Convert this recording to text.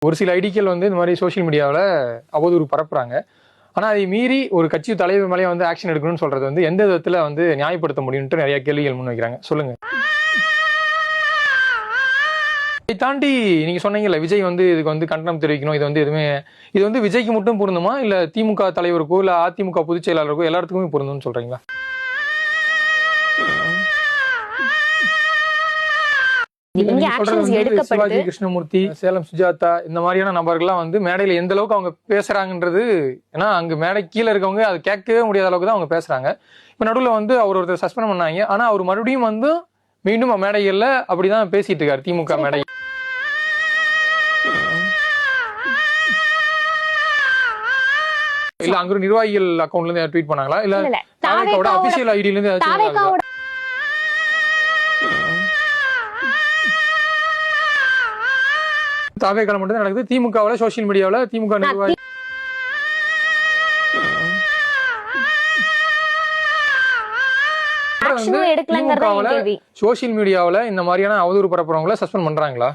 ஒரு சில ஐடிக்கள் வந்து இந்த மாதிரி சோஷியல் மீடியாவில் அவதூறு பரப்புறாங்க. ஆனால் அதை மீறி ஒரு கட்சி தலைவர் மேலே வந்து ஆக்ஷன் எடுக்கணும்னு சொல்றது வந்து எந்த விதத்தில் வந்து நியாயப்படுத்த முடியும்ட்டு நிறைய கேள்விகள் முன் வைக்கிறாங்க. சொல்லுங்க. இதை தாண்டி நீங்க சொன்னீங்கல்ல, விஜய் வந்து இதுக்கு வந்து கண்டனம் தெரிவிக்கணும், இது வந்து எதுவுமே இது வந்து விஜய்க்கு மட்டும் பொருந்துமா இல்ல திமுக தலைவருக்கோ இல்ல அதிமுக பொதுச் செயலாளருக்கோ எல்லாத்துக்குமே பொருந்தும்னு சொல்றீங்களா? சிவாஜி கிருஷ்ணமூர்த்தி, சேலம் சுஜாதா இந்த மாதிரியான நபர்கள்லாம் வந்து மேடையில எந்த அளவுக்கு அவங்க பேசுறாங்கன்றது, ஏன்னா அங்க மேடை கீழே இருக்கவங்க அது கேட்கவே முடியாத அளவுக்கு தான் அவங்க பேசுறாங்க. இப்ப நடுவில் வந்து அவர் ஒருத்தர் சஸ்பெண்ட் பண்ணாங்க. ஆனா அவர் மறுபடியும் வந்து மீண்டும் மேடைகள்ல அப்படிதான் பேசிட்டு இருக்காரு திமுக மேடை. இல்ல அங்க நிர்வாகிகள் அக்கவுண்ட்ல இருந்து ட்வீட் பண்ணாங்களா இல்ல தாவேகாவோட அபிஷியல் ஐடில இருந்து? தாவேகால மட்டும் தான் நடக்குது. திமுகவுல சோஷியல் மீடியாவுல திமுக நிர்வாகி சோஷியல் மீடியாவுல இந்த மாதிரியான அவதூறு பரப்புறவங்கள சஸ்பெண்ட் பண்றாங்களா?